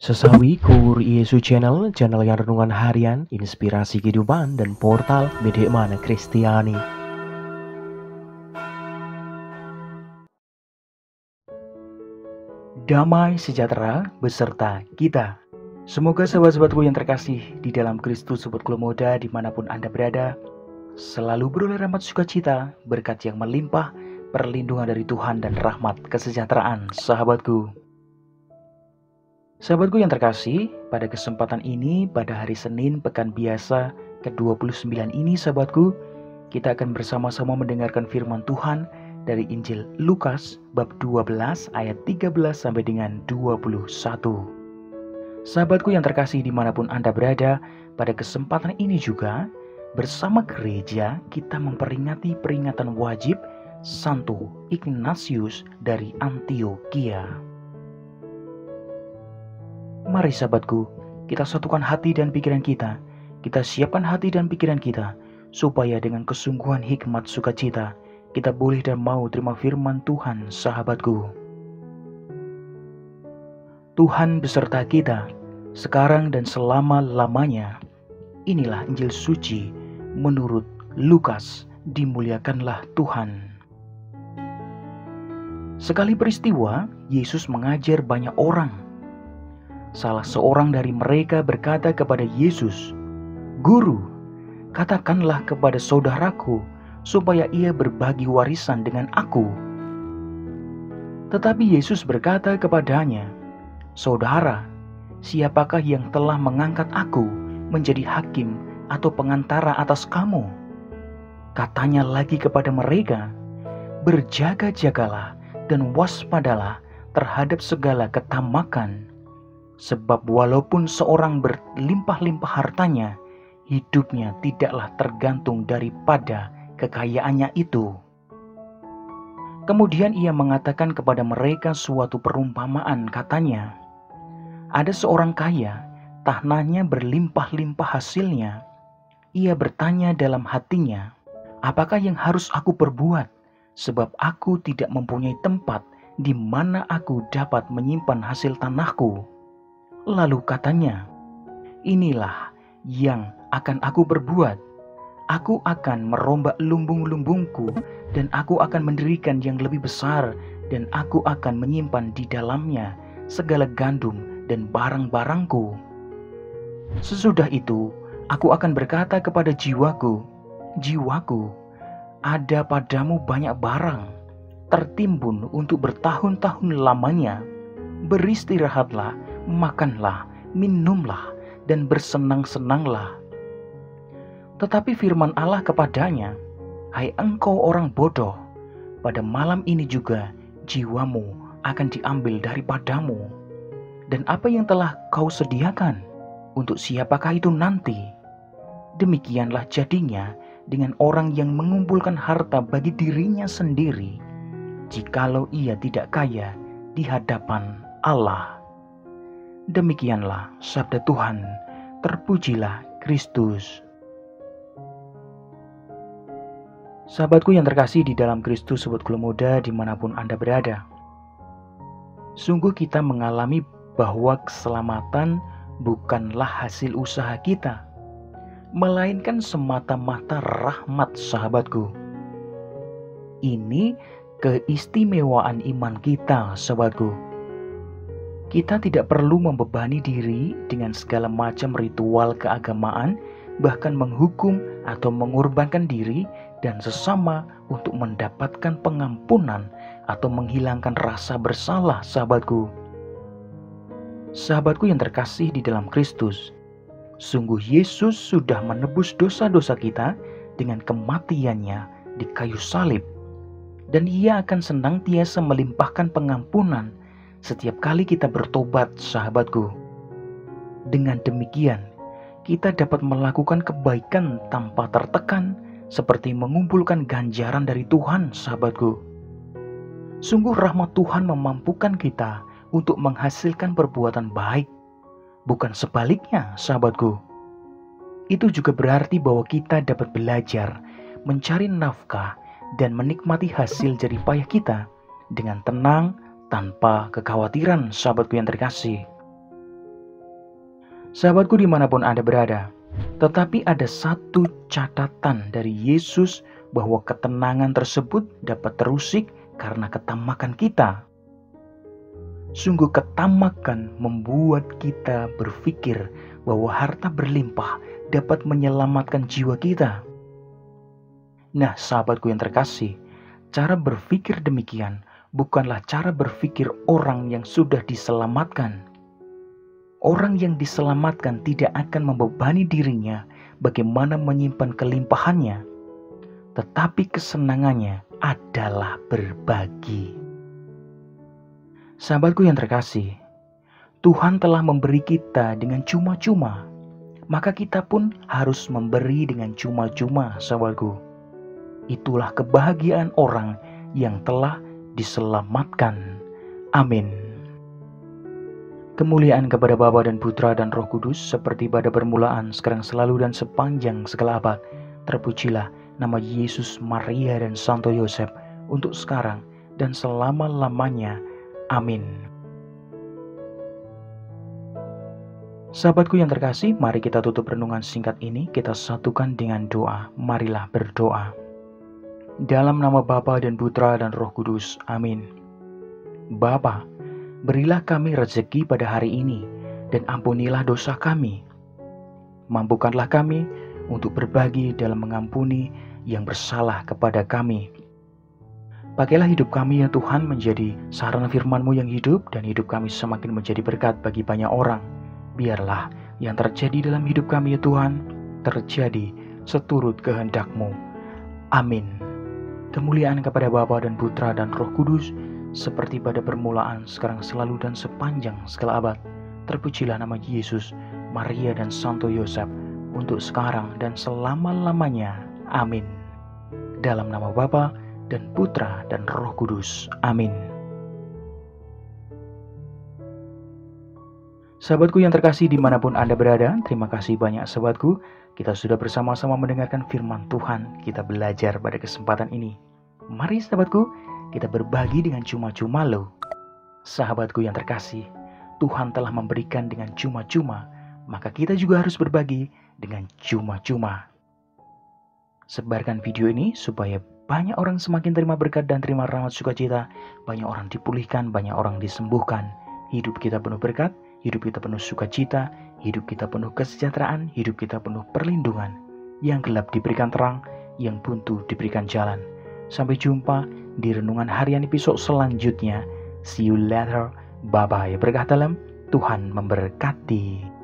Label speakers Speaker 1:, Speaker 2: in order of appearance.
Speaker 1: Sesawi Kur Yesu Channel yang renungan harian, inspirasi kehidupan, dan portal Media Mana Kristiani. Damai sejahtera beserta kita. Semoga sahabat-sahabatku yang terkasih di dalam Kristus, sobat muda dimanapun Anda berada, selalu beroleh rahmat sukacita, berkat yang melimpah, perlindungan dari Tuhan dan rahmat kesejahteraan sahabatku. Sahabatku yang terkasih, pada kesempatan ini, pada hari Senin Pekan Biasa ke-29 ini sahabatku, kita akan bersama-sama mendengarkan firman Tuhan dari Injil Lukas bab 12 ayat 13 sampai dengan 21. Sahabatku yang terkasih dimanapun Anda berada, pada kesempatan ini juga, bersama gereja kita memperingati peringatan wajib Santo Ignatius dari Antioquia. Mari sahabatku, kita satukan hati dan pikiran kita. Kita siapkan hati dan pikiran kita, supaya dengan kesungguhan hikmat sukacita, kita boleh dan mau terima firman Tuhan sahabatku. Tuhan beserta kita, sekarang dan selama-lamanya. Inilah Injil suci menurut Lukas, dimuliakanlah Tuhan. Sekali peristiwa, Yesus mengajar banyak orang. Salah seorang dari mereka berkata kepada Yesus, "Guru, katakanlah kepada saudaraku supaya ia berbagi warisan dengan aku." Tetapi Yesus berkata kepadanya, "Saudara, siapakah yang telah mengangkat aku menjadi hakim atau pengantara atas kamu?" Katanya lagi kepada mereka, "Berjaga-jagalah dan waspadalah terhadap segala ketamakan. Sebab walaupun seorang berlimpah-limpah hartanya, hidupnya tidaklah tergantung daripada kekayaannya itu." Kemudian ia mengatakan kepada mereka suatu perumpamaan, katanya, "Ada seorang kaya, tanahnya berlimpah-limpah hasilnya. Ia bertanya dalam hatinya, 'Apakah yang harus aku perbuat? Sebab aku tidak mempunyai tempat di mana aku dapat menyimpan hasil tanahku.' Lalu katanya, 'Inilah yang akan aku perbuat. Aku akan merombak lumbung-lumbungku dan aku akan mendirikan yang lebih besar, dan aku akan menyimpan di dalamnya segala gandum dan barang-barangku. Sesudah itu, aku akan berkata kepada jiwaku, jiwaku, ada padamu banyak barang, tertimbun untuk bertahun-tahun lamanya. Beristirahatlah, makanlah, minumlah, dan bersenang-senanglah.' Tetapi firman Allah kepadanya, 'Hai engkau orang bodoh, pada malam ini juga jiwamu akan diambil daripadamu. Dan apa yang telah kau sediakan, untuk siapakah itu nanti?' Demikianlah jadinya dengan orang yang mengumpulkan harta bagi dirinya sendiri, jikalau ia tidak kaya di hadapan Allah." Demikianlah sabda Tuhan. Terpujilah Kristus. Sahabatku yang terkasih di dalam Kristus, sobat muda dimanapun Anda berada, sungguh kita mengalami bahwa keselamatan bukanlah hasil usaha kita, melainkan semata-mata rahmat sahabatku. Ini keistimewaan iman kita sahabatku. Kita tidak perlu membebani diri dengan segala macam ritual keagamaan, bahkan menghukum atau mengorbankan diri dan sesama untuk mendapatkan pengampunan atau menghilangkan rasa bersalah sahabatku. Sahabatku yang terkasih di dalam Kristus, sungguh Yesus sudah menebus dosa-dosa kita dengan kematiannya di kayu salib, dan Ia akan senantiasa melimpahkan pengampunan setiap kali kita bertobat sahabatku. Dengan demikian, kita dapat melakukan kebaikan tanpa tertekan, seperti mengumpulkan ganjaran dari Tuhan sahabatku. Sungguh rahmat Tuhan memampukan kita untuk menghasilkan perbuatan baik, bukan sebaliknya sahabatku. Itu juga berarti bahwa kita dapat belajar mencari nafkah dan menikmati hasil jerih payah kita dengan tenang, tanpa kekhawatiran sahabatku yang terkasih. Sahabatku dimanapun Anda berada, tetapi ada satu catatan dari Yesus bahwa ketenangan tersebut dapat terusik karena ketamakan kita. Sungguh ketamakan membuat kita berpikir bahwa harta berlimpah dapat menyelamatkan jiwa kita. Nah, sahabatku yang terkasih, cara berpikir demikian bukanlah cara berpikir orang yang sudah diselamatkan. Orang yang diselamatkan tidak akan membebani dirinya bagaimana menyimpan kelimpahannya, tetapi kesenangannya adalah berbagi. Sahabatku yang terkasih, Tuhan telah memberi kita dengan cuma-cuma, maka kita pun harus memberi dengan cuma-cuma, sahabatku. Itulah kebahagiaan orang yang telah diselamatkan. Amin. Kemuliaan kepada Bapa dan Putra dan Roh Kudus, seperti pada permulaan, sekarang, selalu, dan sepanjang segala abad. Terpujilah nama Yesus, Maria, dan Santo Yosef, untuk sekarang dan selama-lamanya. Amin. Sahabatku yang terkasih, mari kita tutup renungan singkat ini. Kita satukan dengan doa. Marilah berdoa. Dalam nama Bapa dan Putra dan Roh Kudus. Amin. Bapa, berilah kami rezeki pada hari ini, dan ampunilah dosa kami. Mampukanlah kami untuk berbagi dalam mengampuni yang bersalah kepada kami. Pakailah hidup kami ya Tuhan menjadi sarana firman-Mu yang hidup, dan hidup kami semakin menjadi berkat bagi banyak orang. Biarlah yang terjadi dalam hidup kami ya Tuhan, terjadi seturut kehendak-Mu. Amin. Kemuliaan kepada Bapa dan Putra dan Roh Kudus, seperti pada permulaan, sekarang, selalu, dan sepanjang segala abad. Terpujilah nama Yesus, Maria, dan Santo Yosef, untuk sekarang dan selama-lamanya. Amin. Dalam nama Bapa dan Putra dan Roh Kudus. Amin. Sahabatku yang terkasih dimanapun Anda berada, terima kasih banyak sahabatku. Kita sudah bersama-sama mendengarkan firman Tuhan. Kita belajar pada kesempatan ini. Mari sahabatku, kita berbagi dengan cuma-cuma loh. Sahabatku yang terkasih, Tuhan telah memberikan dengan cuma-cuma, maka kita juga harus berbagi dengan cuma-cuma. Sebarkan video ini supaya banyak orang semakin terima berkat dan terima rahmat sukacita. Banyak orang dipulihkan, banyak orang disembuhkan. Hidup kita penuh berkat, hidup kita penuh sukacita, hidup kita penuh kesejahteraan, hidup kita penuh perlindungan. Yang gelap diberikan terang, yang buntu diberikan jalan. Sampai jumpa di renungan harian episode selanjutnya. See you later. Bye-bye. Berkah dalam, Tuhan memberkati.